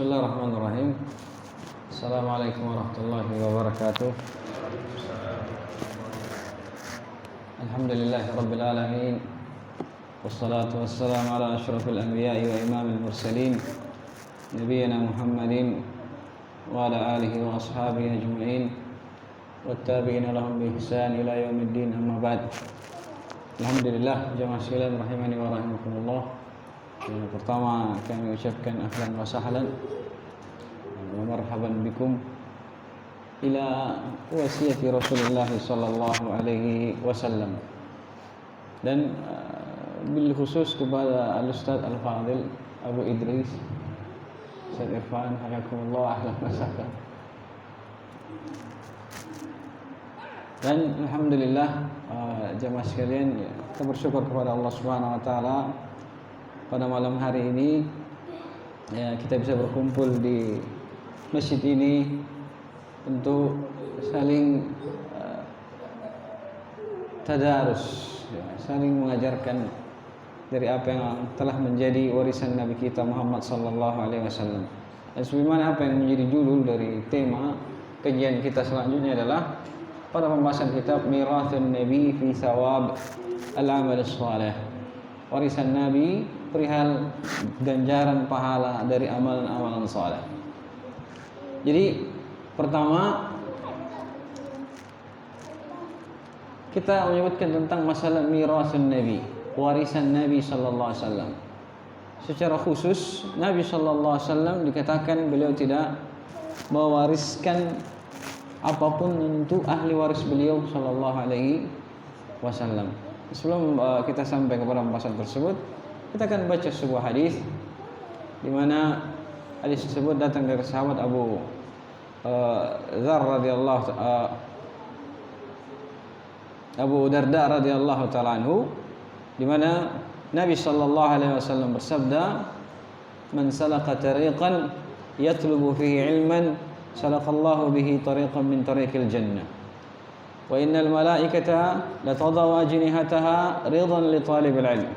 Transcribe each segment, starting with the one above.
Bismillahirrahmanirrahim. Assalamualaikum warahmatullahi wabarakatuh. Alhamdulillahi rabbil alamin. Wassalatu wassalamu ala asyrafil anbiya'i wa imamil mursalin Nabiyyina Muhammadin wa ala alihi wa ashabihi ajma'in wattabi'ina lahum bi ihsan ila yaumiddin, amma ba'd. Alhamdulillah, jamaah sekalian rahimani wa rahimakumullah. Yang pertama kami ucapkan ahlan wa sahlan wa marhaban bikum ila wasiyati Rasulullah sallallahu alaihi wasallam, dan bil khusus kepada Al-Ustaz Al-Fadil Abu Idris Ustaz Irfan, hayakumullah, ahlan wa sahlan. Dan alhamdulillah, jamaah sekalian, kita bersyukur kepada Allah Subhanahu wa taala pada malam hari ini ya, kita bisa berkumpul di masjid ini untuk saling tadarus, ya, saling mengajarkan dari apa yang telah menjadi warisan Nabi kita Muhammad sallallahu alaihi wasallam. Dan sebagaimana apa yang menjadi judul dari tema kajian kita selanjutnya adalah pada pembahasan kitab Mirathun Nabi fi Thawab Al-Amal As-Salih, warisan Nabi perihal ganjaran pahala dari amalan-amalan saleh. Jadi pertama kita menyebutkan tentang masalah mirasun Nabi, warisan Nabi sallallahu alaihi wasallam. Secara khusus Nabi sallallahu alaihi wasallam dikatakan beliau tidak mewariskan apapun untuk ahli waris beliau sallallahu alaihi wasallam. Sebelum kita sampai kepada pembahasan tersebut, kita akan baca sebuah hadis di mana hadis tersebut datang dari sahabat Abu Dzar radhiyallahu Abu Darda radhiyallahu taala anhu, di mana Nabi sallallahu alaihi wasallam bersabda, "Man salaka tariqan yatlubu fihi ilman, salaqallahu bihi tariqan min tariqil jannah. Wa innal malaikata latadau ajnihataha ridan li talibil ilm.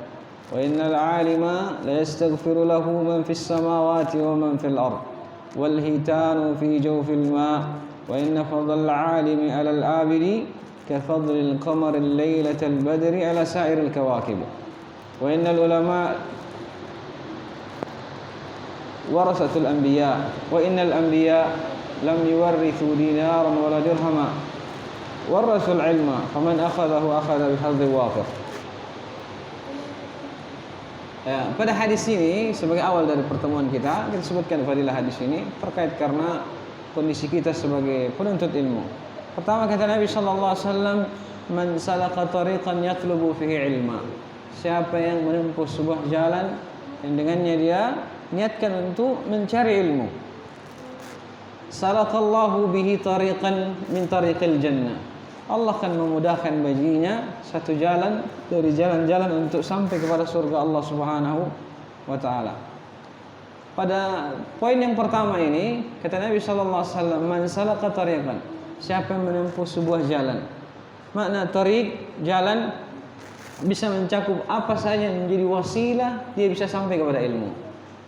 Wa innal 'alima la yastaghfiru lahu man fis samawati wa man fil ard. Wal hitanu fi jawfil ma. Wa inna fadlal 'alimi 'alal 'abidi ka fadlil qamari laylatal badri 'ala sa'iril kawakib. Wa innal ulama warasatul anbiya. Wa innal anbiya lam yuwarrithu dinaran wala dirhama. Warasul ilma faman akhadahu akhadha bihadzi wafir." Ya, pada hadis ini sebagai awal dari pertemuan kita sebutkan fadilah hadis ini terkait karena kondisi kita sebagai penuntut ilmu. Pertama kata Nabi sallallahu alaihi wasallam, "Man salaka tariqan yatlubu fihi ilma." Siapa yang menempuh sebuah jalan yang dengannya dia niatkan untuk mencari ilmu, salaqallahu bihi tariqan min tariqil jannah. Allah akan memudahkan baginya satu jalan dari jalan-jalan untuk sampai kepada surga Allah Subhanahu wa taala. Pada poin yang pertama ini kata Nabi sallallahu alaihi wasallam, "Man salaka tariqan." Siapa yang menempuh sebuah jalan. Makna tariq, jalan, bisa mencakup apa saja yang menjadi wasilah dia bisa sampai kepada ilmu.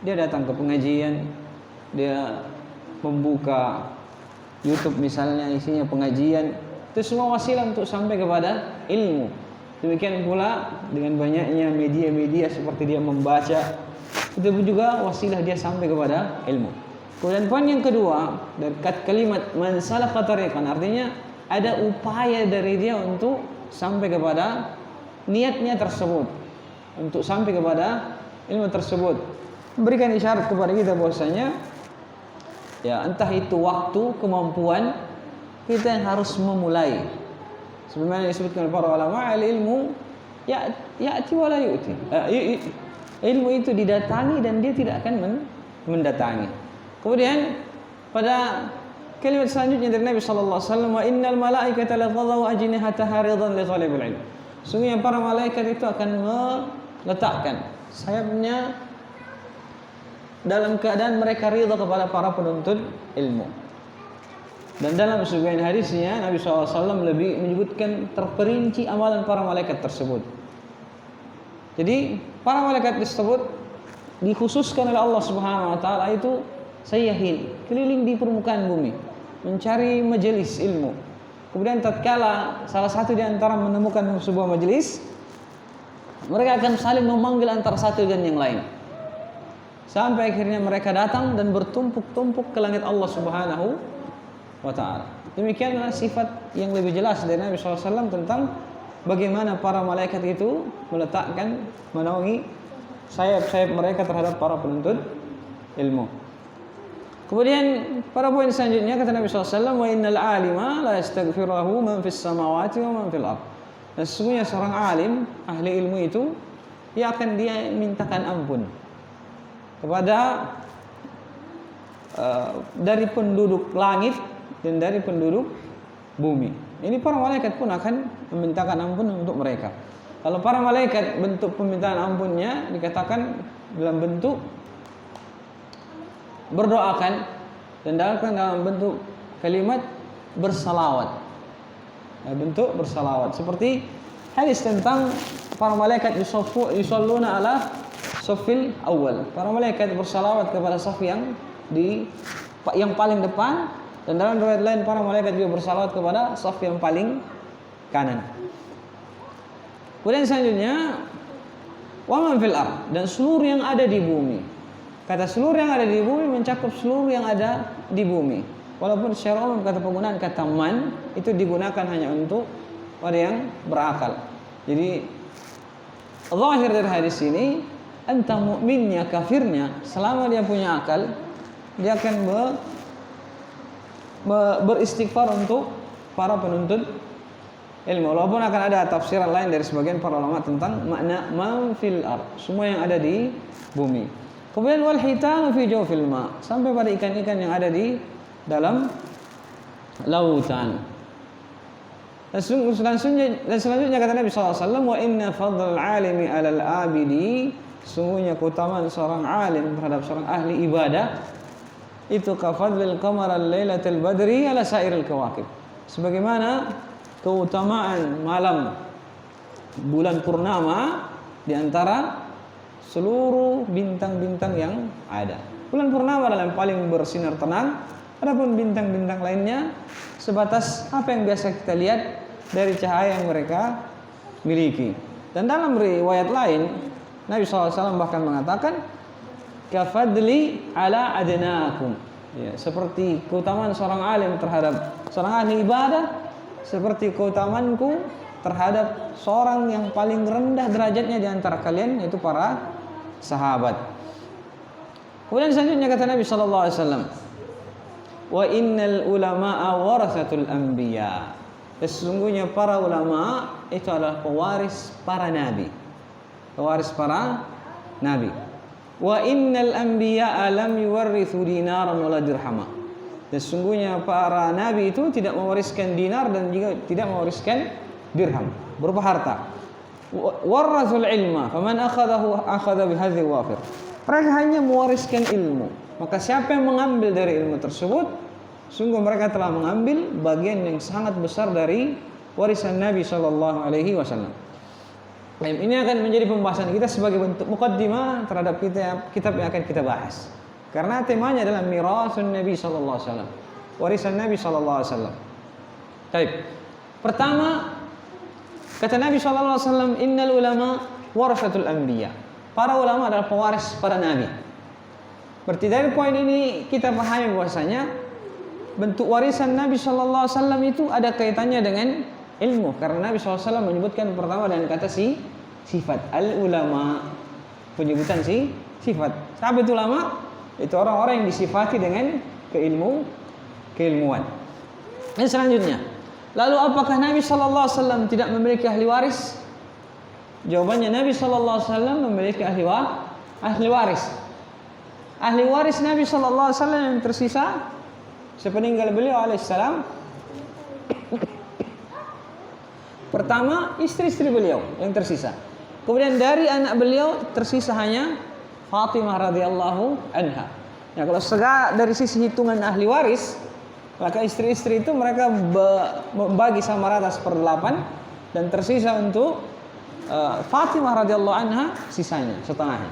Dia datang ke pengajian, dia membuka YouTube misalnya isinya pengajian, itu semua wasilah untuk sampai kepada ilmu. Demikian pula dengan banyaknya media-media seperti dia membaca, itu juga wasilah dia sampai kepada ilmu. Kemudian poin yang kedua dari kalimat man salaka tariqan, artinya ada upaya dari dia untuk sampai kepada niatnya tersebut, untuk sampai kepada ilmu tersebut. Memberikan isyarat kepada kita bahwasanya ya entah itu waktu, kemampuan, kita yang harus memulai. Sebagaimana disebutkan oleh para ulama, al-ilmu ya'ti wa la yu'ti. Ilmu itu didatangi dan dia tidak akan mendatangi. Kemudian pada kalimat selanjutnya dari Nabi sallallahu alaihi wasallam, "Wa innal malaikata la tadau ajnihataha ridan li talibil ilm." Sungguhnya para malaikat itu akan meletakkan sayapnya dalam keadaan mereka ridha kepada para penuntut ilmu. Dan dalam sebagian hadisnya Nabi SAW lebih menyebutkan terperinci amalan para malaikat tersebut. Jadi para malaikat tersebut dikhususkan oleh Allah Subhanahu wa taala itu sayyahil, keliling di permukaan bumi, mencari majelis ilmu. Kemudian tatkala salah satu di antara menemukan sebuah majelis, mereka akan saling memanggil antara satu dengan yang lain. Sampai akhirnya mereka datang dan bertumpuk-tumpuk ke langit Allah Subhanahu wa ta'ala. Demikianlah sifat yang lebih jelas dari Nabi SAW tentang bagaimana para malaikat itu meletakkan, menaungi sayap-sayap mereka terhadap para penuntut ilmu. Kemudian pada poin selanjutnya kata Nabi SAW, wa innal alima la yastaghfiruhu man fis samawati wa man fil ard. Dan sesungguhnya seorang alim, ahli ilmu itu, dia akan dia mintakan ampun kepada dari penduduk langit dan dari penduduk bumi. Ini para malaikat pun akan memintakan ampun untuk mereka. Kalau para malaikat bentuk permintaan ampunnya dikatakan dalam bentuk berdoakan dan dalam bentuk kalimat bersalawat. Bentuk bersalawat seperti hadis tentang para malaikat yusalluna ala safil awal. Para malaikat bersalawat kepada saf yang paling depan, dan dalam riwayat lain para malaikat juga bersalawat kepada saf yang paling kanan. Kemudian selanjutnya wa man fil ard, dan seluruh yang ada di bumi. Kata seluruh yang ada di bumi mencakup seluruh yang ada di bumi. Walaupun secara umum kata penggunaan kata man itu digunakan hanya untuk orang yang berakal. Jadi zahir dari hadis ini, entah mukminnya kafirnya, selama dia punya akal, dia akan beristighfar untuk para penuntut ilmu. Walaupun akan ada tafsiran lain dari sebagian para ulama tentang makna man fil ard, semua yang ada di bumi. Kemudian wal hitam fi jawfil ma, sampai pada ikan-ikan yang ada di dalam lautan. Dan selanjutnya kata Nabi SAW, wa inna fadl alimi alal abidi, sungguhnya keutamaan seorang alim terhadap seorang ahli ibadah itu kafadlil qamar al-lailatul badri ala sairil kawakib, sebagaimana keutamaan malam bulan purnama di antara seluruh bintang-bintang yang ada. Bulan purnama adalah yang paling bersinar tenang, adapun bintang-bintang lainnya sebatas apa yang biasa kita lihat dari cahaya yang mereka miliki. Dan dalam riwayat lain Nabi SAW bahkan mengatakan kafadli ala adnakum, ya, seperti keutamaan seorang alim terhadap seorang ahli ibadah seperti keutamanku terhadap seorang yang paling rendah derajatnya di antara kalian, yaitu para sahabat. Kemudian selanjutnya kata Nabi SAW, wa innal ulama'a warathatul anbiya, sesungguhnya para ulama itu adalah pewaris para nabi, pewaris para nabi. Wa innal anbiya'a lam yuwarrithu dinaran wala dirhama, sesungguhnya para nabi itu tidak mewariskan dinar dan juga tidak mewariskan dirham berupa harta. Warathul ilma faman akhadha bihadzi wafir, mereka hanya mewariskan ilmu, maka siapa yang mengambil dari ilmu tersebut, sungguh mereka telah mengambil bagian yang sangat besar dari warisan Nabi sallallahu alaihi wasallam. Ini akan menjadi pembahasan kita sebagai bentuk muqaddimah terhadap kitab yang akan kita bahas. Karena temanya adalah mirasun Nabi sallallahu alaihi wasallam, warisan Nabi sallallahu alaihi wasallam. Baik. Pertama, kata Nabi sallallahu alaihi wasallam, innal ulama warathatul anbiya. Para ulama adalah pewaris para nabi. Berarti dari poin ini kita pahami bahwasanya bentuk warisan Nabi sallallahu alaihi wasallam itu ada kaitannya dengan ilmu, karena Nabi sallallahu alaihi wasallam menyebutkan pertama dengan kata sifat al ulama, penyebutan sifat. Siapa itu ulama? Itu orang-orang yang disifati dengan keilmuan. Dan selanjutnya, lalu apakah Nabi sallallahu alaihi wasallam tidak memiliki ahli waris? Jawabannya, Nabi sallallahu alaihi wasallam memiliki ahli waris. Ahli waris Nabi sallallahu alaihi wasallam yang tersisa sepeninggal beliau alaihissalam, pertama istri-istri beliau yang tersisa. Kemudian dari anak beliau tersisa hanya Fatimah radhiyallahu anha. Ya, kalau dari sisi hitungan ahli waris, maka istri-istri itu mereka membagi sama rata 1/8, dan tersisa untuk Fatimah radhiyallahu anha sisanya setengahnya.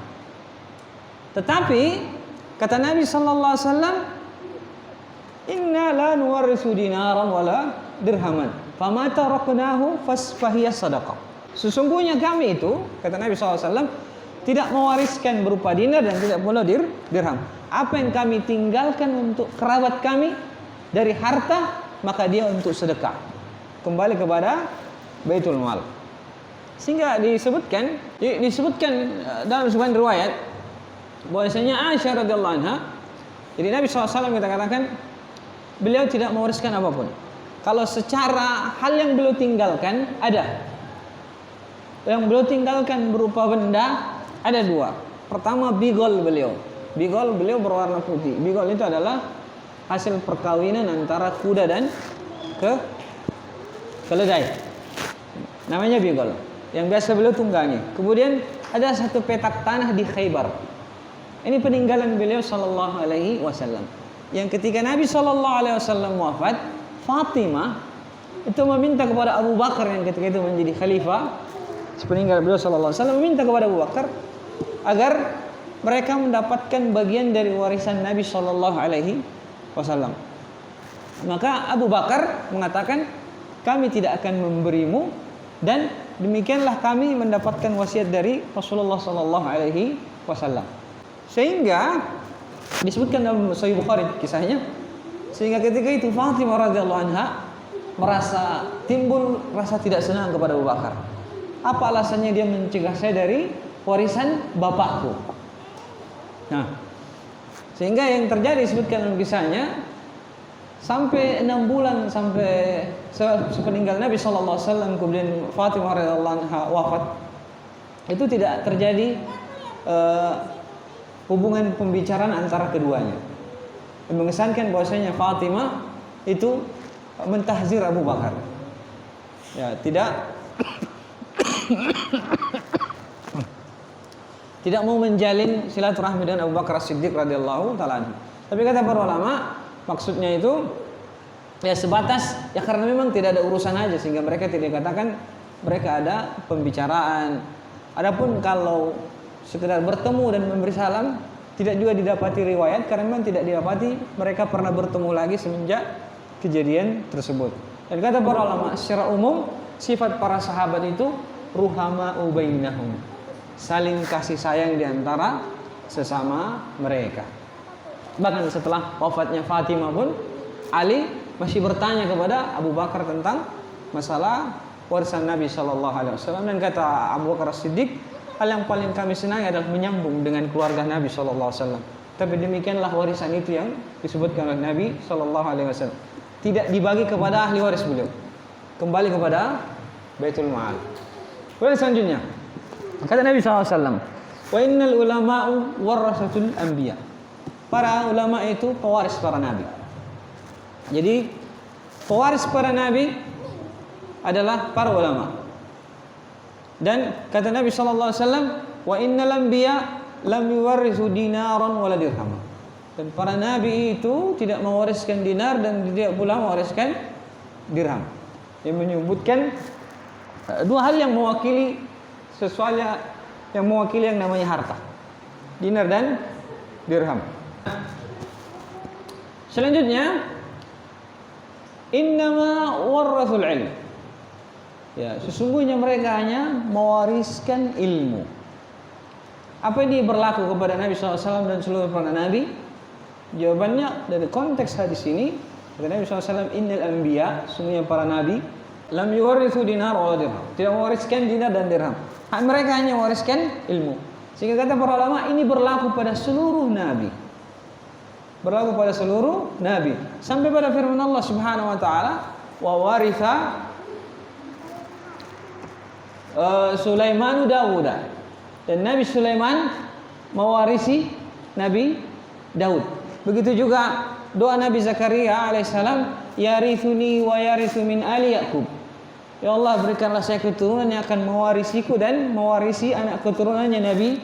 Tetapi Kata Nabi sallallahu alaihi wasallam, "Inna la nuwarrisu dinaran wala dirhaman, fama taraknahu fahiya sadaqah." Sesungguhnya kami itu, kata Nabi sallallahu alaihi wasallam, tidak mewariskan berupa dinar dan tidak pula dirham. Apa yang kami tinggalkan untuk kerabat kami dari harta, maka dia untuk sedekah, kembali kepada Baitul Mal. Sehingga disebutkan dalam sebuah riwayat bahwasanya Aisyah radhiyallahu anha, jadi Nabi SAW kita katakan beliau tidak mewariskan apapun. Kalau secara hal yang beliau tinggalkan ada, yang beliau tinggalkan berupa benda ada dua. Pertama, bigol beliau berwarna putih. Bigol itu adalah hasil perkawinan antara kuda dan keledai, namanya bigol, yang biasa beliau tunggangi. Kemudian ada satu petak tanah di Khaybar. Ini peninggalan beliau sallallahu alaihi wasallam. Yang ketika Nabi sallallahu alaihi wasallam wafat, Fatimah itu meminta kepada Abu Bakar yang ketika itu menjadi khalifah sepeninggal beliau sallallahu alaihi wasallam, meminta kepada Abu Bakar agar mereka mendapatkan bagian dari warisan Nabi sallallahu alaihi wasallam. Maka Abu Bakar mengatakan, "Kami tidak akan memberimu, dan demikianlah kami mendapatkan wasiat dari Rasulullah sallallahu alaihi wasallam." Sehingga disebutkan dalam Sahih Bukhari kisahnya, sehingga ketika itu Fatimah radhiyallahu anha merasa timbul rasa tidak senang kepada Abu Bakar. Apa alasannya dia mencegah saya dari warisan bapakku? Nah, sehingga yang terjadi disebutkan dalam kisahnya, sampai 6 bulan sampai sepeninggal Nabi sallallahu alaihi wasallam, kemudian Fatimah radhiyallahu anha wafat, itu tidak terjadi hubungan pembicaraan antara keduanya. Mengesankan bahwasanya Fatimah itu mentahzir Abu Bakar. Ya, tidak mau menjalin silaturahmi dengan Abu Bakar As-Siddiq radhiyallahu taala anhu. Tapi kata para ulama, maksudnya itu ya sebatas ya karena memang tidak ada urusan aja, sehingga mereka tidak katakan mereka ada pembicaraan. Adapun kalau sekedar bertemu dan memberi salam, tidak juga didapati riwayat, karena memang tidak didapati mereka pernah bertemu lagi semenjak kejadian tersebut. Dan kata para ulama, secara umum sifat para sahabat itu ruhama ubainahum, saling kasih sayang di antara sesama mereka. Bahkan setelah wafatnya Fatimah pun, Ali masih bertanya kepada Abu Bakar tentang masalah warisan Nabi sallallahu alaihi wasallam, dan kata Abu Bakar As-Siddiq, hal yang paling kami senangi adalah menyambung dengan keluarga Nabi sallallahu alaihi wasallam. Tapi demikianlah warisan itu yang disebutkan oleh Nabi sallallahu alaihi wasallam. Tidak dibagi kepada ahli waris beliau, kembali kepada Baitul Mal. Kemudian selanjutnya kata Nabi sallallahu alaihi wasallam, "Wa innal ulama'u warasatul anbiya." Para ulama itu pewaris para nabi. Jadi pewaris para nabi adalah para ulama. Dan kata Nabi sallallahu alaihi wasallam, "Wa innal anbiya lam yuwarrisu dinaran wala dirham." Dan para nabi itu tidak mewariskan dinar dan tidak pula mewariskan dirham. Yang menyebutkan dua hal yang mewakili sesuatu yang mewakili yang namanya harta, dinar dan dirham. Selanjutnya, innama warathul ilm. Ya, sesungguhnya mereka hanya mewariskan ilmu. Apa ini berlaku kepada Nabi SAW dan seluruh para nabi? Jawabannya dari konteks hadis ini, kata Nabi SAW, innal anbiya, sesungguhnya para nabi, lam yuwarithu dinar wala dirham, tidak mewariskan dinar dan dirham. Mereka hanya mewariskan ilmu. Sehingga kata para ulama, ini berlaku pada seluruh nabi. Berlaku pada seluruh nabi. Sampai pada firman Allah Subhanahu wa taala, wa waritha Sulaiman Dawuda, dan Nabi Sulaiman mewarisi Nabi Daud. Begitu juga doa Nabi Zakaria alaihissalam, yarithuni wa yarithu min ali Yaqub. Ya Allah, berikanlah saya keturunan yang akan mewarisiku dan mewarisi anak keturunannya Nabi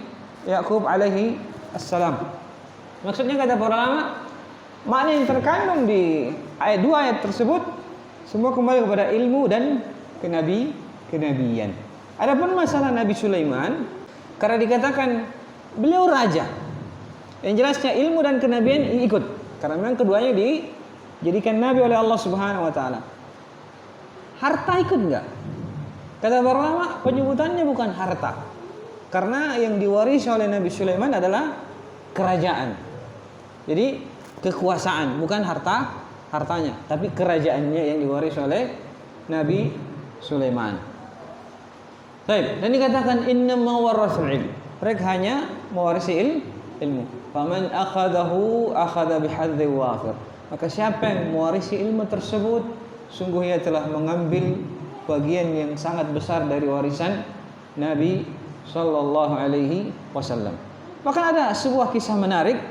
Yaqub alaihi assalam. Maksudnya kata para ulama, makna yang terkandung di ayat 2 ayat tersebut semua kembali kepada ilmu dan kenabian. Adapun masalah Nabi Sulaiman, karena dikatakan beliau raja, Yang jelasnya ilmu dan kenabian ikut, karena memang keduanya dijadikan nabi oleh Allah Subhanahu wa taala. Harta ikut enggak? Kata para ulama, penyebutannya bukan harta. Karena yang diwarisi oleh Nabi Sulaiman adalah kerajaan. Jadi kekuasaan, bukan hartanya, tapi kerajaannya yang diwarisi oleh Nabi Sulaiman. Baik, dan dikatakan innama warasul ilm. Mereka hanya mewarisi ilmu. Faman akhadahu akhadha bihadzi wafir. Maka siapa yang mewarisi ilmu tersebut, sungguh ia telah mengambil bagian yang sangat besar dari warisan Nabi sallallahu alaihi wasallam. Bahkan ada sebuah kisah menarik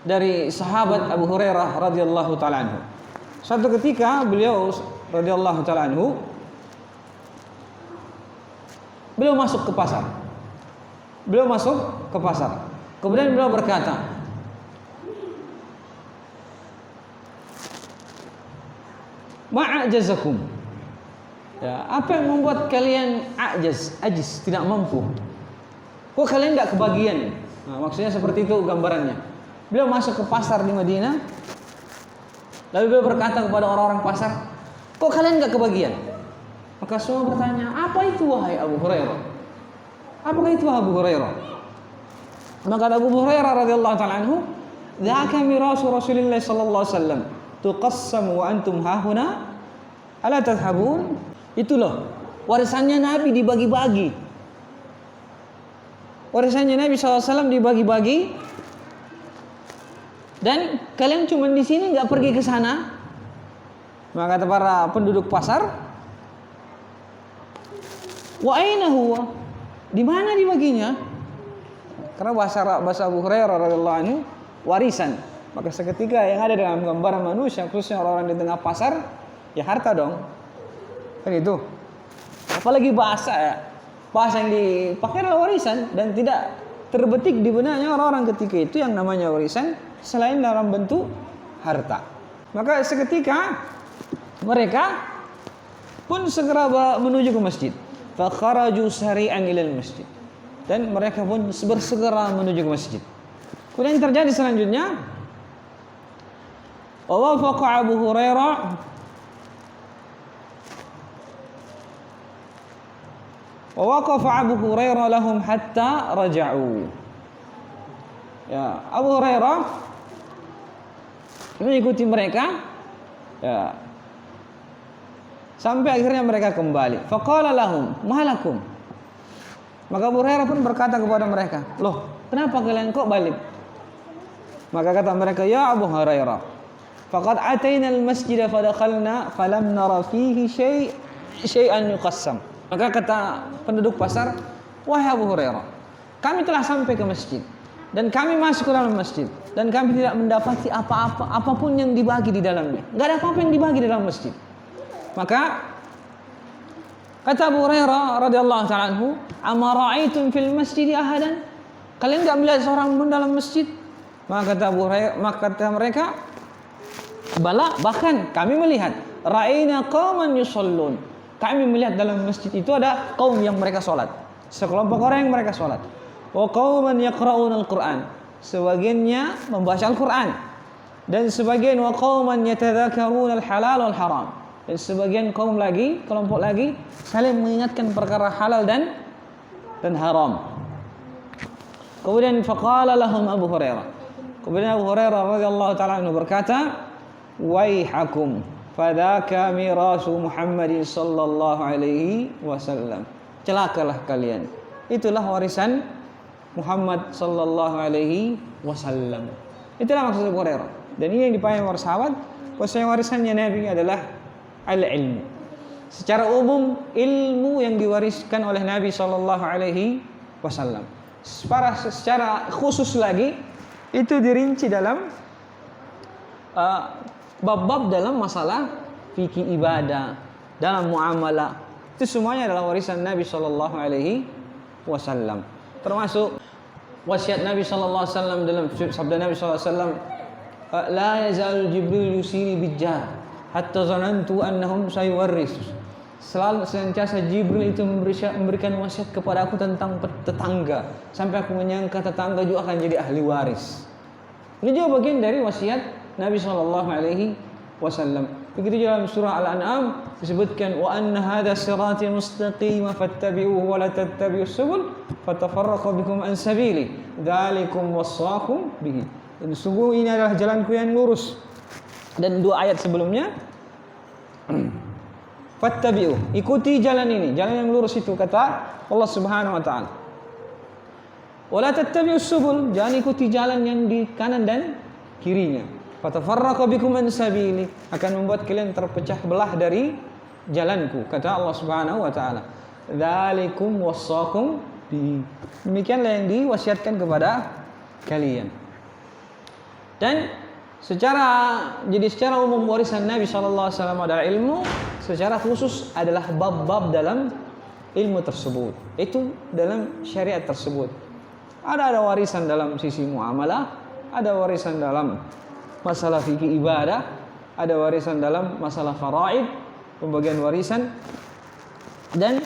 dari sahabat Abu Hurairah radhiyallahu taala anhu. Suatu ketika beliau radhiyallahu taala anhu beliau masuk ke pasar. Kemudian beliau berkata, ma'ajazakum. Ya, apa yang membuat kalian ajiz, tidak mampu? Kok kalian enggak kebagian? Nah, maksudnya seperti itu gambarannya. Beliau masuk ke pasar di Madinah. Lalu beliau berkata kepada orang-orang pasar, kok kalian enggak kebagian? Maka semua bertanya, apa itu wahai Abu Hurairah? Apakah itu Abu Hurairah? Maka Abu Hurairah radhiyallahu ta'ala anhu, dzaka mirasu Rasulillah sallallahu alaihi wasallam, tuqassamu wa antum hahuna, ala tadhhabun? Itu loh, warisannya Nabi dibagi-bagi. Warisannya Nabi SAW dibagi-bagi, dan kalian cuma di sini, nggak pergi ke sana. Maka kata para penduduk pasar, wa aina huwa? Di mana dibaginya? Karena bahasa Abu Hurairah radhiyallahu anhu warisan. Maka seketika yang ada dalam gambaran manusia, khususnya orang-orang di tengah pasar, ya harta dong. Kan itu. Apalagi bahasa yang dipakai adalah warisan dan tidak terbetik di benaknya orang-orang ketika itu yang namanya warisan selain dalam bentuk harta. Maka seketika mereka pun segera menuju ke masjid. Fa kharaju sari'an ilal masjid. Dan mereka pun bersegera menuju ke masjid. Kemudian terjadi selanjutnya, wa wafaqa Abu Hurairah wa waqafa Abu Hurairah lahum hatta raja'u. Ya, Abu Hurairah mengikuti mereka, ya, sampai akhirnya mereka kembali. Faqala lahum, malakum. Maka Abu Hurairah pun berkata kepada mereka, loh, kenapa kalian kok balik? Maka kata mereka, ya Abu Hurairah, faqad ataina al-masjid fadakhalna falam nara fihi syai'an yuqassam. Maka kata penduduk pasar, wahai Abu Hurairah, kami telah sampai ke masjid dan kami masuk ke dalam masjid dan kami tidak mendapati apapun yang dibagi di dalamnya. Enggak ada apa-apa yang dibagi di dalam masjid. Maka kata Abu Hurairah radhiyallahu ta'ala anhu, "Ama ra'aitum fil masjid ahadan?" Kalian enggak melihat seorang pun dalam masjid? Maka kata Abu Hurairah, maka kata mereka, "Bala, bahkan kami melihat ra'aina qauman yusallun." Kami melihat dalam masjid itu ada kaum yang mereka salat. Sekelompok orang yang mereka salat. Wa qauman yaqra'una al-Qur'an. Sebagiannya membaca Al-Qur'an. Dan sebagian wa qauman yatadzakaruna al-halal wal haram. Dan sebagian kelompok lagi saling mengingatkan perkara halal dan haram. Kemudian faqala lahum Abu Hurairah. Kemudian Abu Hurairah radhiyallahu ta'ala anhu berkata, "Waihakum, fadzaka mirasu Muhammadin sallallahu alaihi wasallam." Celakalah kalian. Itulah warisan Muhammad sallallahu alaihi wasallam. Itulah maksud Abu Hurairah. Dan ini yang dipahami para sahabat, bahwa warisannya Nabi adalah al-ilmu. Secara umum ilmu yang diwariskan oleh Nabi sallallahu alaihi wasallam. Secara khusus lagi itu dirinci dalam bab-bab dalam masalah fikih ibadah, dalam muamalah. Itu semuanya adalah warisan Nabi sallallahu alaihi wasallam. Termasuk wasiat Nabi sallallahu alaihi wasallam dalam sabda Nabi sallallahu alaihi wasallam, "La yazal Jibril yusini bijjar hatta zanantu annahum sayuwarris." selalu senantiasa Jibril itu memberikan wasiat kepada aku tentang tetangga, sampai aku menyangka tetangga juga akan jadi ahli waris. Ini juga bagian dari wasiat Nabi Shallallahu Alaihi Wasallam. Begitu dalam surah Al-An'am disebutkan, wa anna hadha sirati mustaqima fattabi'uhu wa la tattabi'us subul fatafarraqu bikum an sabili dzalikum wasaqum bihi. Dan sungguh ini adalah jalanku yang lurus. Dan dua ayat sebelumnya, fattabi'u, ikuti jalan ini, jalan yang lurus itu kata Allah Subhanahu wa taala. Wala tattabi'us subul, jangan ikuti jalan yang di kanan dan kirinya. Fatafarraqu bikum an sabili, akan membuat kalian terpecah belah dari jalanku, kata Allah Subhanahu wa taala. Dzalikum wasaqum bi. Demikianlah yang diwasiatkan kepada kalian. Dan secara umum warisan Nabi sallallahu alaihi wasallam adalah ilmu, secara khusus adalah bab-bab dalam ilmu tersebut. Itu dalam syariat tersebut. Ada warisan dalam sisi muamalah, ada warisan dalam masalah fikih ibadah, ada warisan dalam masalah faraid, pembagian warisan dan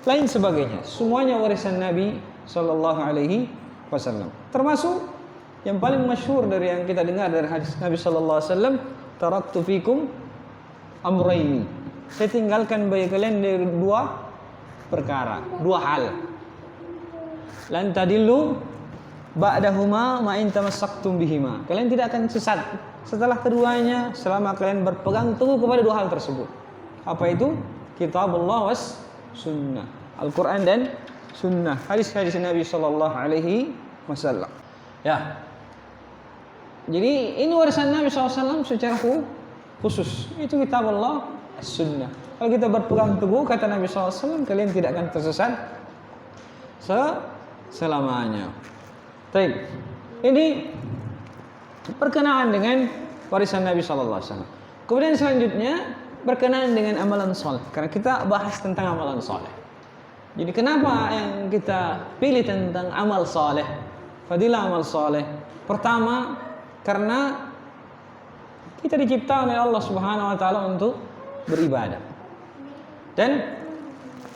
lain sebagainya. Semuanya warisan Nabi sallallahu alaihi wasallam. Termasuk yang paling masyhur dari yang kita dengar dari hadis Nabi sallallahu alaihi wasallam, taraktu fikum amrayni. Saya tinggalkan bagi kalian dari dua perkara, dua hal. Lan tadillu ba'dahuma ma in tamassaktum bihima. Kalian tidak akan sesat setelah keduanya selama kalian berpegang teguh kepada dua hal tersebut. Apa itu? Kitabullah was sunnah. Al-Quran dan sunnah. Hadis-hadis Nabi sallallahu alaihi wasallam. Ya. Jadi ini warisan Nabi SAW secara khusus. Itu kitabullah as-sunnah. Kalau kita berpegang teguh kata Nabi SAW, kalian tidak akan tersesat selamanya. Baik. Ini berkenaan dengan warisan Nabi sallallahu alaihi wasallam. Kemudian selanjutnya berkenaan dengan amalan saleh. Karena kita bahas tentang amalan saleh. Jadi kenapa yang kita pilih tentang amal saleh? Fadilah amal saleh. Pertama, karena kita diciptakan oleh Allah Subhanahu wa taala untuk beribadah. Dan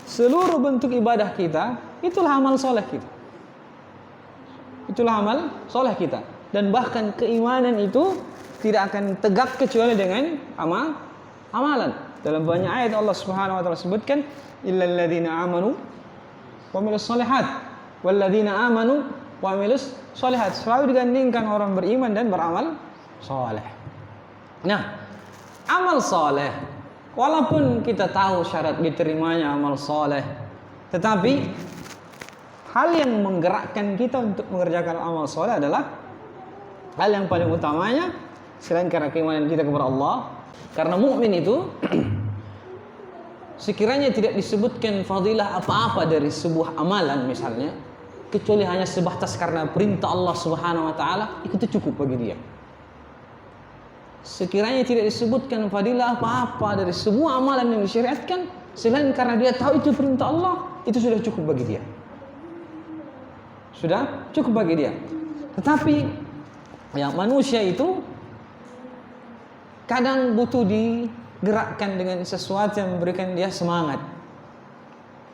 seluruh bentuk ibadah kita itulah amal saleh kita. Itulah amal soleh kita. Dan bahkan keimanan itu tidak akan tegak kecuali dengan amalan. Dalam banyak ayat Allah Subhanahu wa taala sebutkan, illal ladzina amanu wa amilus solihat wal ladzina amanu wa amilus solihat. Selalu digandingkan orang beriman dan beramal soleh. Nah, amal soleh, walaupun kita tahu syarat diterimanya amal soleh, tetapi hal yang menggerakkan kita untuk mengerjakan amal soleh adalah hal yang paling utamanya selain karena keimanan kita kepada Allah. Karena mukmin itu sekiranya tidak disebutkan fadilah apa-apa dari sebuah amalan misalnya, kecuali hanya sebatas karena perintah Allah Subhanahu wa taala, itu cukup bagi dia. Sekiranya tidak disebutkan fadilah apa-apa dari sebuah amalan yang disyariatkan selain karena dia tahu itu perintah Allah, itu sudah cukup bagi dia. Sudah cukup bagi dia. Tetapi yang manusia itu kadang butuh digerakkan dengan sesuatu yang memberikan dia semangat.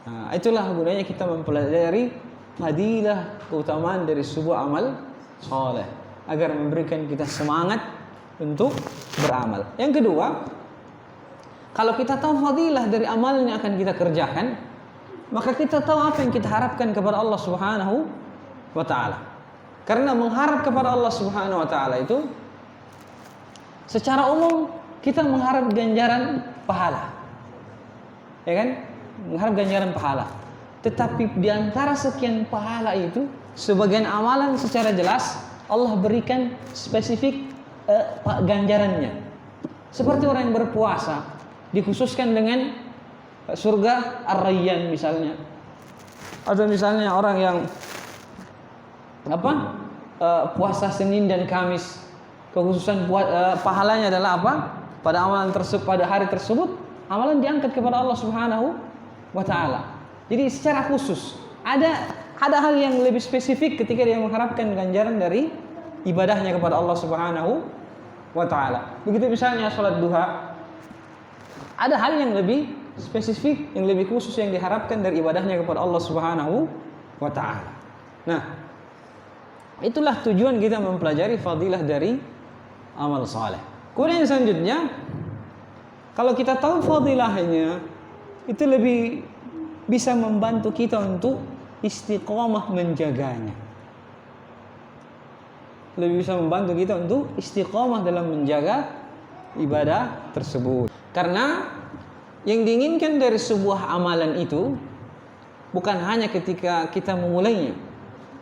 Nah, itulah gunanya kita mempelajari fadilah, keutamaan dari sebuah amal soleh agar memberikan kita semangat untuk beramal. Yang kedua, kalau kita tahu fadilah dari amal yang akan kita kerjakan, maka kita tahu apa yang kita harapkan kepada Allah Subhanahu wa ta'ala. Karena mengharap kepada Allah Subhanahu wa ta'ala itu secara umum kita mengharap ganjaran pahala. Ya kan? Mengharap ganjaran pahala. Tetapi di antara sekian pahala itu, sebagian amalan secara jelas Allah berikan spesifik ganjarannya. Seperti orang yang berpuasa dikhususkan dengan surga Ar-Rayyan misalnya. Atau misalnya orang yang puasa Senin dan Kamis, kekhususan pahalanya adalah apa? Pada amalan tersebut, pada hari tersebut amalan diangkat kepada Allah Subhanahu wa taala. Jadi secara khusus ada hal yang lebih spesifik ketika dia mengharapkan ganjaran dari ibadahnya kepada Allah Subhanahu wa taala. Begitu misalnya salat duha, ada hal yang lebih spesifik, yang lebih khusus yang diharapkan dari ibadahnya kepada Allah Subhanahu wa taala. Nah, itulah tujuan kita mempelajari fadilah dari amal saleh. Kemudian selanjutnya, kalau kita tahu fadilahnya, itu lebih bisa membantu kita untuk istiqomah menjaganya. Lebih bisa membantu kita untuk istiqomah dalam menjaga ibadah tersebut. Karena yang diinginkan dari sebuah amalan itu bukan hanya ketika kita memulainya,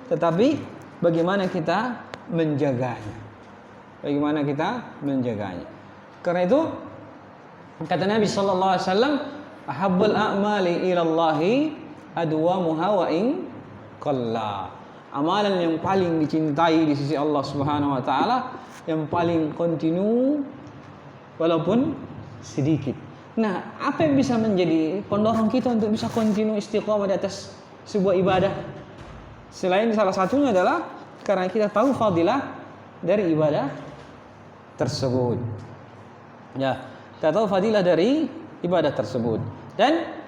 tetapi bagaimana kita menjaganya. Bagaimana kita menjaganya. Karena itu kata Nabi sallallahu alaihi wasallam, "Ahabbul a'mali ila Allahi adwamuha wa in qalla." Amalan yang paling dicintai di sisi Allah Subhanahu wa taala yang paling kontinu walaupun sedikit. Nah, apa yang bisa menjadi pendorong kita untuk bisa kontinu istiqomah di atas sebuah ibadah? Selain salah satunya adalah karena kita tahu fadilah dari ibadah tersebut. Ya, kita tahu fadilah dari ibadah tersebut. Dan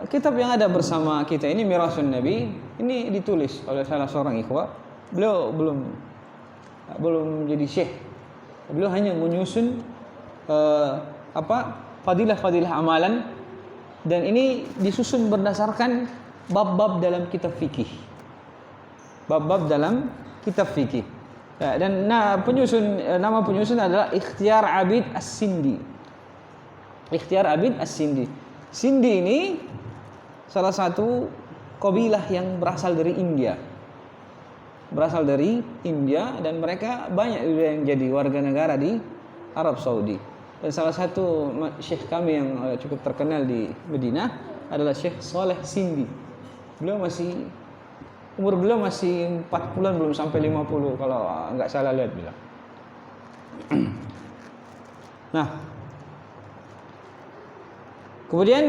kitab yang ada bersama kita ini Mirasun Nabi, ini ditulis oleh salah seorang ikhwah. Beliau belum jadi syekh. Beliau hanya menyusun fadilah-fadilah amalan, dan ini disusun berdasarkan bab-bab dalam kitab fikih. Bab-bab dalam kitab fikih. Ya, dan nama penyusun adalah Ikhtiyar Abid As-Sindi. Ikhtiyar Abid As-Sindi. Sindi ini salah satu kabilah yang berasal dari India. Berasal dari India, dan mereka banyak yang jadi warga negara di Arab Saudi. Dan salah satu syekh kami yang cukup terkenal di Madinah adalah Syekh Saleh Sindi. Umur beliau masih 40-an, belum sampai 50 kalau enggak salah lihat bilang. Nah, kemudian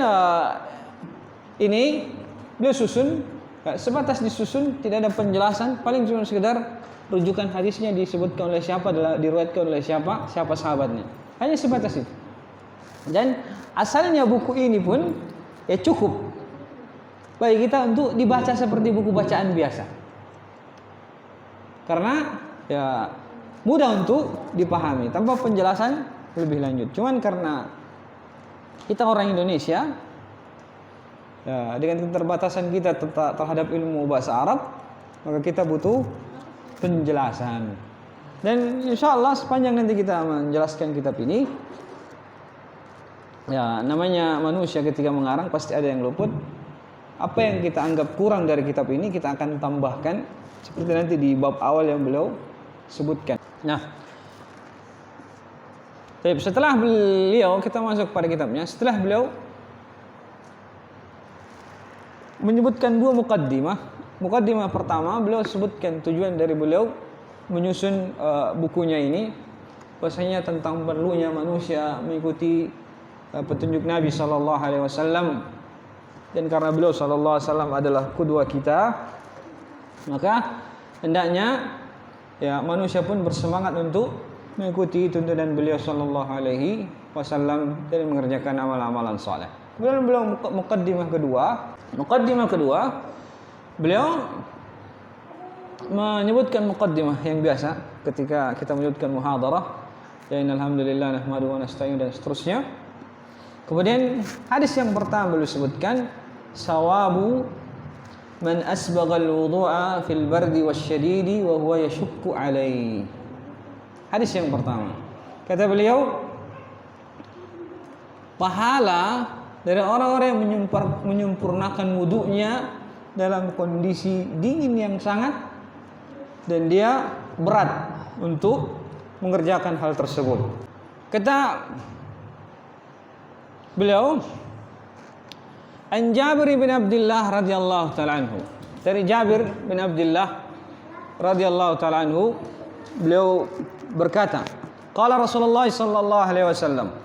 ini beliau susun, sebatas disusun, tidak ada penjelasan, paling cuma sekedar rujukan hadisnya disebutkan oleh siapa, diriwayatkan oleh siapa sahabatnya. Hanya sebatas itu. Dan asalnya buku ini pun ya cukup bagi kita untuk dibaca seperti buku bacaan biasa. Karena ya mudah untuk dipahami tanpa penjelasan lebih lanjut. Cuman karena kita orang Indonesia, ya, dengan keterbatasan kita terhadap ilmu bahasa Arab, maka kita butuh penjelasan. Dan insya Allah sepanjang nanti kita menjelaskan kitab ini, ya namanya manusia ketika mengarang pasti ada yang luput. Apa yang kita anggap kurang dari kitab ini kita akan tambahkan seperti nanti di bab awal yang beliau sebutkan. Nah, setelah beliau, kita masuk pada kitabnya. Setelah beliau menyebutkan dua muqaddimah. Muqaddimah pertama beliau sebutkan tujuan dari beliau menyusun bukunya ini, bahwasanya tentang perlunya manusia mengikuti petunjuk Nabi sallallahu alaihi wasallam. Dan karena beliau sallallahu alaihi wasallam adalah qudwah kita, maka hendaknya ya manusia pun bersemangat untuk mengikuti tuntunan beliau sallallahu alaihi wasallam dan mengerjakan amal-amalan saleh. Kemudian beliau muqaddimah kedua, beliau menyebutkan muqaddimah yang biasa ketika kita menyebutkan muhadarah, ya alhamdulillah nahmaduhu wa nasta'inu dan seterusnya. Kemudian hadis yang pertama beliau sebutkan sawabu man asbagha al-wudu'a fil bardi wasyadidi wa huwa yashukku alaihi. Hadis yang pertama, kata beliau, pahala dari orang-orang yang menyempurnakan wudunya dalam kondisi dingin yang sangat, dan dia berat untuk mengerjakan hal tersebut. Kata beliau, an Jabir bin Abdullah radhiyallahu ta'ala anhu, dari Jabir bin Abdullah radhiyallahu ta'ala anhu, beliau berkata, qala Rasulullah sallallahu alaihi wasallam,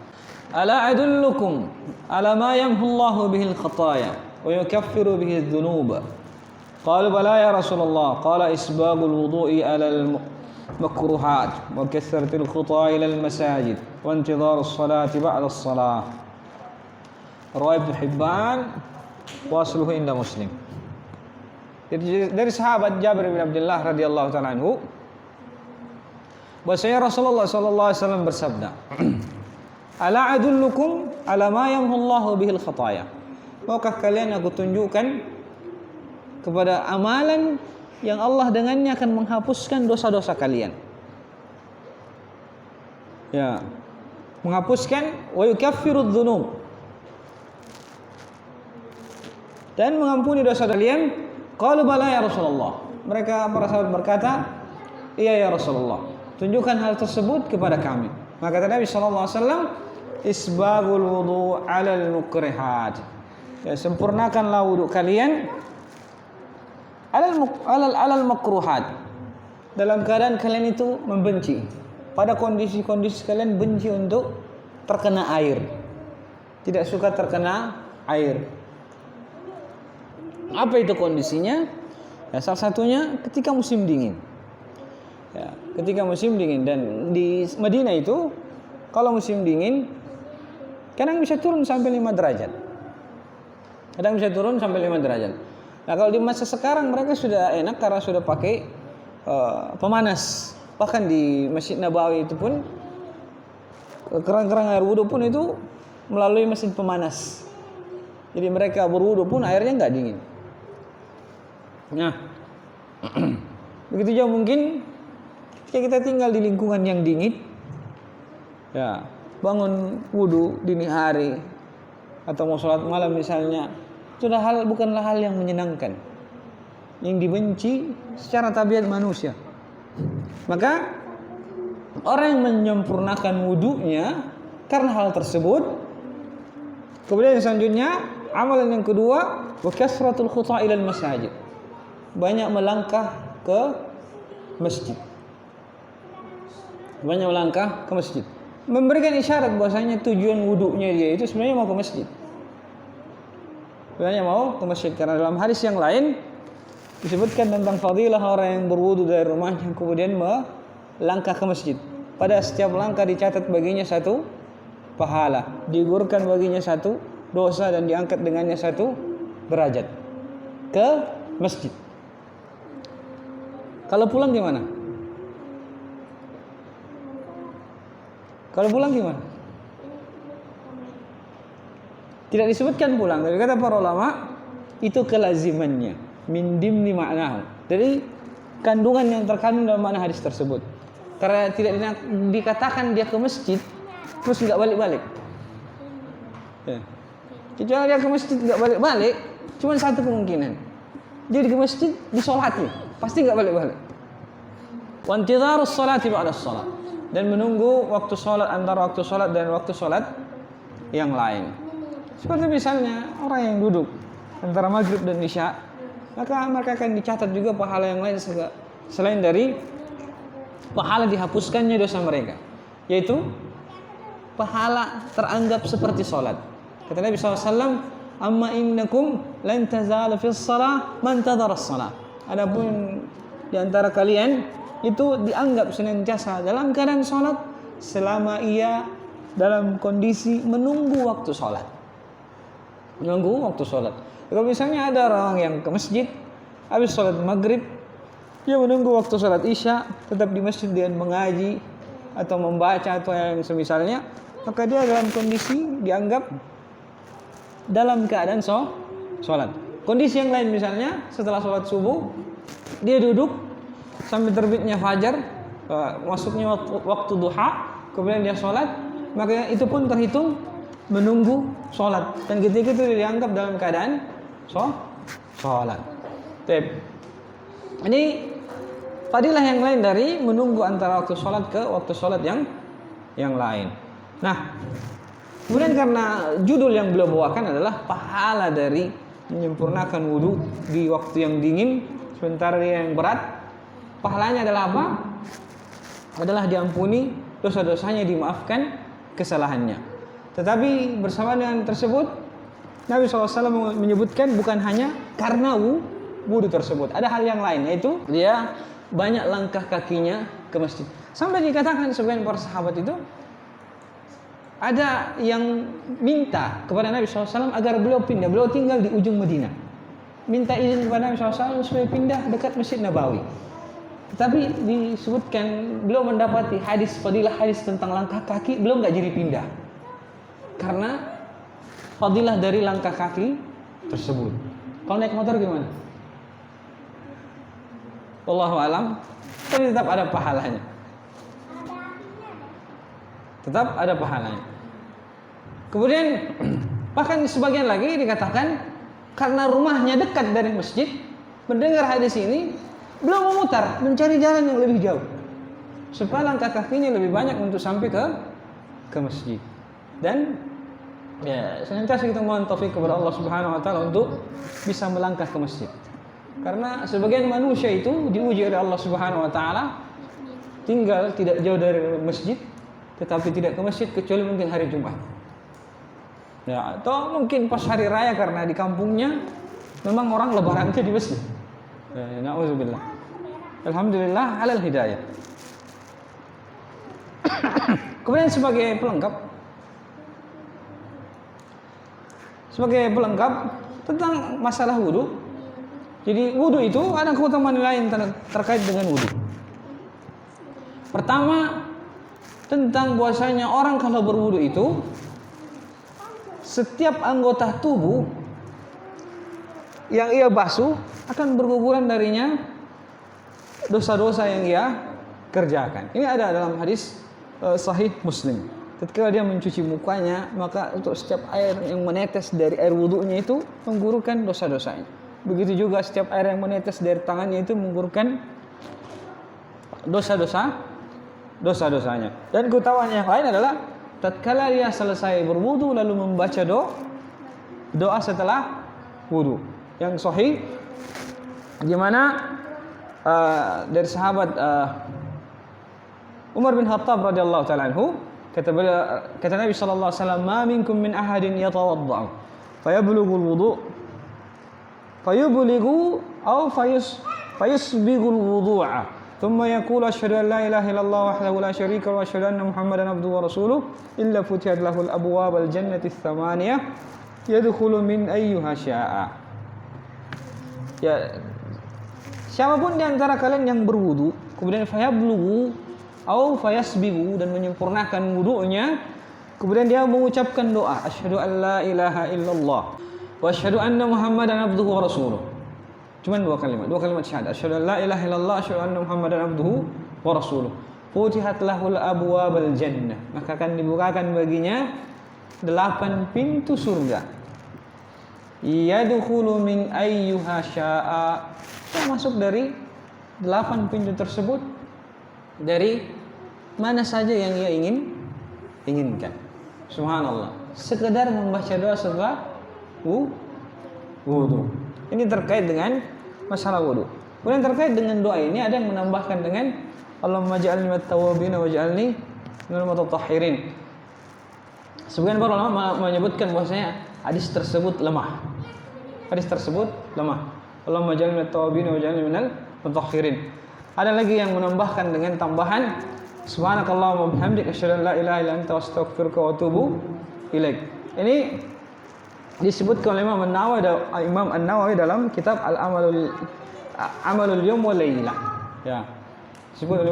ala adullukum ala ma yamhu Allahu bihi al-khataya wa yukaffiru bihi adh-dhunuba. Qalu bala ya Rasulullah. Qala isbagul wudu'i ala al-makruhat wa kathratu al-khuta'i ila al-masajid wa intidharu as-salati ba'da as-salah. Rawi Ibnu Hibban wa asluhu inda Muslim. Dari sahabat Jabir bin Abdullah radhiyallahu taala anhu, bahwasanya Rasulullah sallallahu alaihi wasallam bersabda, "Ala adullukum ala ma yamhu Allahu bihil khataya." Maukah kalian aku tunjukkan kepada amalan yang Allah dengannya akan menghapuskan dosa-dosa kalian. Ya, menghapuskan wa yukaffirudz dzunub, dan mengampuni dosa kalian. Qalu bala ya Rasulullah. Mereka para sahabat berkata, iya ya Rasulullah, tunjukkan hal tersebut kepada kami. Maka kata Nabi sallallahu alaihi wasallam, isbagul wudu 'alal mukrihat. Ya, sempurnakanlah wudu kalian alal makruhat, dalam keadaan kalian itu membenci, pada kondisi-kondisi kalian benci untuk terkena air, tidak suka terkena air. Apa itu kondisinya? Ya, salah satunya ketika musim dingin. Ya, ketika musim dingin, dan di Madinah itu kalau musim dingin kadang bisa turun sampai 5 derajat. Kadang bisa turun sampai 5 derajat. Nah, kalau di masa sekarang mereka sudah enak karena sudah pakai pemanas. Bahkan di Masjid Nabawi itu pun kerang-kerang air wudhu pun itu melalui mesin pemanas. Jadi mereka berwudhu pun airnya nggak dingin. Nah, begitu juga mungkin ketika kita tinggal di lingkungan yang dingin, ya, bangun wudhu dini hari atau mau sholat malam misalnya, itu bukanlah hal yang menyenangkan, yang dibenci secara tabiat manusia. Maka orang yang menyempurnakan wudhunya karena hal tersebut. Kemudian selanjutnya, amalan yang kedua, wa kasratul khuta' ilal masajid, banyak melangkah ke masjid. Banyak melangkah ke masjid, memberikan isyarat bahwasanya tujuan wudhunya dia itu sebenarnya mau ke masjid. Sebenarnya mau ke masjid, karena dalam hadis yang lain disebutkan tentang fadilah orang yang berwudu dari rumahnya kemudian melangkah ke masjid. Pada setiap langkah dicatat baginya 1 pahala, digugurkan baginya 1 dosa, dan diangkat dengannya 1 derajat ke masjid. Kalau pulang gimana? Kalau pulang gimana? Tidak disebutkan pulang, tapi kata para ulama itu kelazimannya, min dimni ma'nahu, dari kandungan yang terkandung dalam makna hadis tersebut. Karena tidak dikatakan dia ke masjid terus nggak balik-balik. Ya. Kecuali dia ke masjid nggak balik-balik, cuma 1 kemungkinan, dia ke masjid disolati, pasti nggak balik-balik. Wa intidharus sholati ba'da shalat, dan menunggu waktu sholat antara waktu sholat dan waktu sholat yang lain. Seperti misalnya orang yang duduk antara maghrib dan isya, maka mereka akan dicatat juga pahala yang lain selain dari pahala dihapuskannya dosa mereka, yaitu pahala teranggap seperti sholat. Kata Nabi SAW, amma innakum lan tazala fis shalah man tadhara shalah. Adapun di antara kalian itu dianggap senantiasa dalam keadaan sholat selama ia dalam kondisi menunggu waktu sholat. Menunggu waktu sholat. Kalau misalnya ada orang yang ke masjid habis sholat maghrib, dia menunggu waktu sholat isya, tetap di masjid dengan mengaji atau membaca atau yang semisalnya, maka dia dalam kondisi dianggap dalam keadaan sholat. Kondisi yang lain misalnya setelah sholat subuh dia duduk sampai terbitnya fajar, masuknya waktu duha, kemudian dia sholat, maka itu pun terhitung menunggu sholat, dan ketika itu dianggap dalam keadaan sholat. Ini fadilah yang lain dari menunggu antara waktu sholat ke waktu sholat yang lain. Nah, kemudian karena judul yang beliau bawakan adalah pahala dari menyempurnakan wudhu di waktu yang dingin, sementara yang berat, pahalanya adalah apa? Adalah diampuni dosa-dosanya, dimaafkan kesalahannya. Tetapi bersama dengan tersebut, Nabi SAW menyebutkan bukan hanya karena wudhu tersebut, ada hal yang lain, yaitu dia banyak langkah kakinya ke masjid. Sampai dikatakan sebagian para sahabat itu, ada yang minta kepada Nabi SAW agar beliau pindah. Beliau tinggal di ujung Madinah. Minta izin kepada Nabi SAW supaya pindah dekat Masjid Nabawi. Tetapi disebutkan beliau mendapati fadilah hadis tentang langkah kaki, beliau nggak jadi pindah. Karena fadilah dari langkah kaki tersebut. Kalau naik motor gimana? Wallahu alam, tapi tetap ada pahalanya. Tetap ada pahalanya. Kemudian bahkan sebagian lagi dikatakan karena rumahnya dekat dari masjid, mendengar hadis ini, beliau memutar mencari jalan yang lebih jauh supaya langkah kakinya lebih banyak untuk sampai ke masjid. Dan ya, senantiasa kita mohon taufik kepada Allah Subhanahu wa taala untuk bisa melangkah ke masjid. Karena sebagian manusia itu diuji oleh Allah Subhanahu wa taala tinggal tidak jauh dari masjid tetapi tidak ke masjid kecuali mungkin hari Jumat. Ya, atau mungkin pas hari raya karena di kampungnya memang orang lebaran itu di masjid. Ya, na'udzubillah. Alhamdulillah alal hidayah. Kemudian sebagai pelengkap tentang masalah wudu. Jadi wudu itu ada keutamaan lain terkait dengan wudu. Pertama, tentang bahwasanya orang kalau berwudu itu setiap anggota tubuh yang ia basuh akan berguguran darinya dosa-dosa yang ia kerjakan. Ini ada dalam hadis sahih Muslim. Ketika dia mencuci mukanya, maka untuk setiap air yang menetes dari air wudunya itu menggugurkan dosa-dosanya. Begitu juga setiap air yang menetes dari tangannya itu menggugurkan dosa-dosanya. Dan keutamaan yang lain adalah tatkala dia selesai berwudu lalu membaca doa setelah wudu. Yang sahih di mana dari sahabat Umar bin Khattab radhiyallahu taala anhu kata Nabi sallallahu alaihi wasallam, "Ma minkum min ahadin yatawaddau fayablughu al-wudu' fayublighu aw fayusbighu al-wudu'a thumma yaqulu asyhadu an la ilaha illallah wahdahu la syarika wa asyhadu anna Muhammadan abduhu wa rasuluhu illa futihat lahu al-abwab al-jannati ats-tsamaniyah yadkhulu min ayyuha syaa." Ya, siapapun di antara kalian yang berwudu kemudian fayablughu atau fayasbigu dan menyempurnakan wudunya, kemudian dia mengucapkan doa asyhadu an la ilaha illallah wa asyhadu anna Muhammadan abduhu wa rasuluh. Cuman dua kalimat syahadat. Asyhadu an la ilaha illallah asyhadu anna Muhammadan abduhu wa rasuluh. Futihat lahul abwabal jannah. Maka akan dibukakan baginya 8 pintu surga. Yadkhulu min ayyuha syaa. Masuk dari 8 pintu tersebut dari mana saja yang ia inginkan. Subhanallah. Sekedar membaca doa setelah wudu. Ini terkait dengan masalah wudu. Kemudian terkait dengan doa ini ada yang menambahkan dengan Allahumma ja'alni minat tawwabin wa ja'alni minal mutatahhirin. Sebagian para ulama menyebutkan bahwasanya hadis tersebut lemah. Allahumma ja'alni minat tawwabin wa ja'alni minal mutatahhirin. Ada lagi yang menambahkan dengan tambahan subhanakallahumma bihamdika asyhadu an la ilaha illa anta astaghfiruka wa atubu ilaik. Ini disebutkan oleh Imam An-Nawawi dalam kitab Amalul Yawm wal Lailah. Ya. Disebut oleh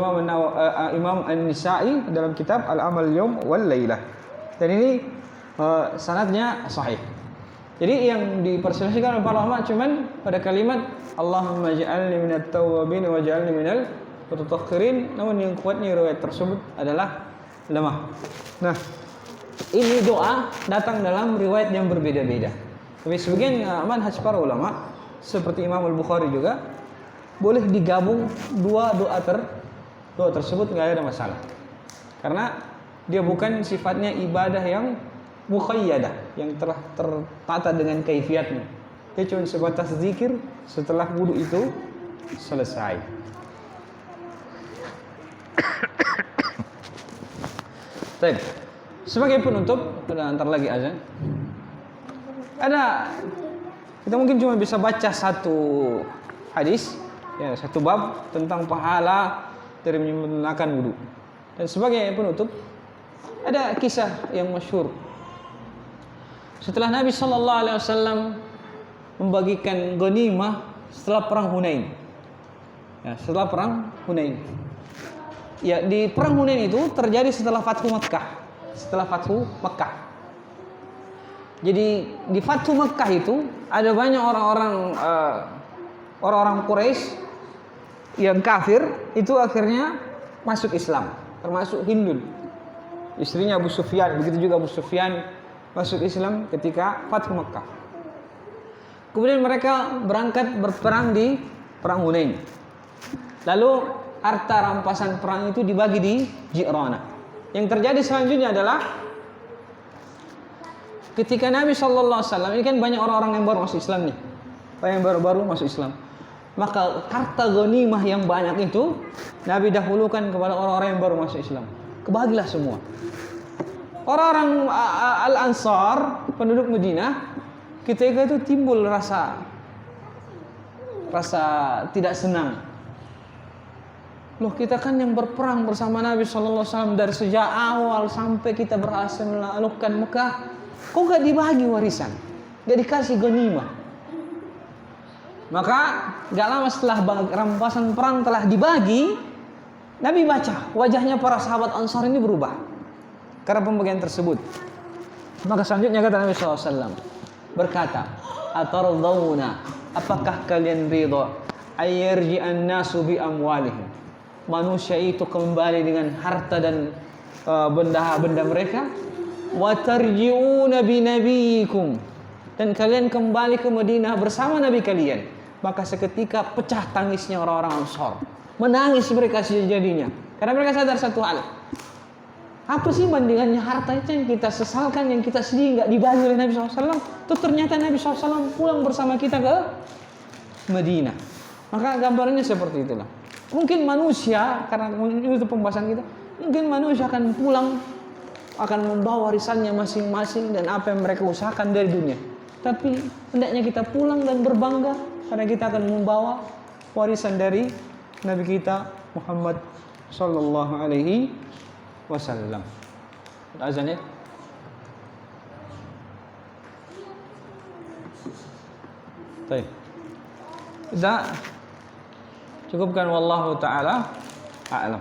Imam An-Nisa'i dalam kitab Al-Amalul Yawm wal Lailah. Dan ini sanadnya sahih. Jadi yang diperselisihkan oleh para ulama cuman pada kalimat Allahumma ja'alni minat tawwabin wa ja'alni minal mutatahhirin, namun yang kuatnya riwayat tersebut adalah lemah. Nah, ini doa datang dalam riwayat yang berbeda-beda. Tapi sebagian manhaj para ulama seperti Imam Al-Bukhari juga boleh digabung dua doa tersebut, nggak ada masalah. Karena dia bukan sifatnya ibadah yang muqayyadah, yang telah tertata dengan kaifiatnya. Dia cuma sebatas zikir setelah wudu itu selesai. Baik. Sebagai penutup, antar lagi azan. Kita mungkin cuma bisa baca satu hadis, ya, satu bab tentang pahala dari menyempurnakan wudu. Dan sebagai penutup, Ada kisah yang masyhur. Setelah Nabi sallallahu alaihi wasallam membagikan ghanimah setelah perang Hunain. Ya, setelah perang Hunain. Ya, di perang Hunain itu terjadi setelah Fathu Makkah. Setelah Fathu Makkah. Jadi di Fathu Makkah itu ada banyak orang-orang Quraisy yang kafir itu akhirnya masuk Islam, termasuk Hindun. Istrinya Abu Sufyan, begitu juga Abu Sufyan masuk Islam ketika Fathu Makkah. Kemudian mereka berangkat berperang di perang Hunain. Lalu harta rampasan perang itu dibagi di Ji'rana. Yang terjadi selanjutnya adalah ketika Nabi sallallahu alaihi wasallam, ini kan banyak orang-orang yang baru masuk Islam nih. Yang baru-baru masuk Islam. Maka harta ghanimah yang banyak itu Nabi dahulukan kepada orang-orang yang baru masuk Islam. Kebagilah semua. Orang-orang Al-Ansar, penduduk Madinah, ketika itu timbul rasa tidak senang. Loh, kita kan yang berperang bersama Nabi sallallahu alaihi wasallam dari sejak awal sampai kita berhasil menaklukkan Mekah. Kok gak dibagi warisan? Gak dikasih ghanimah? Maka gak lama setelah rampasan perang telah dibagi, Nabi baca wajahnya para sahabat Ansar ini berubah karena pembagian tersebut. Maka selanjutnya kata Nabi SAW berkata, "Atardawna, apakah kalian ridha ayyarji'an nasu bi amwalihim?" Manusia itu kembali dengan harta dan benda-benda mereka. Wa tarji'una bi nabiyikum, dan kalian kembali ke Madinah bersama Nabi kalian. Maka seketika pecah tangisnya orang-orang Ansar. Menangis mereka sejadinya. Karena mereka sadar satu hal. Apa sih bandingannya harta itu yang kita sesalkan, yang kita sedih nggak dibagi oleh Nabi SAW? Itu ternyata Nabi SAW pulang bersama kita ke Madinah. Maka gambarnya seperti itulah. Mungkin manusia, karena itu pembahasan kita, mungkin manusia akan pulang, akan membawa warisannya masing-masing dan apa yang mereka usahakan dari dunia. Tapi hendaknya kita pulang dan berbangga karena kita akan membawa warisan dari Nabi kita Muhammad sallallahu alaihi wasallam. Azan ya? Baik. Kita cukupkan wallahu taala a'lam.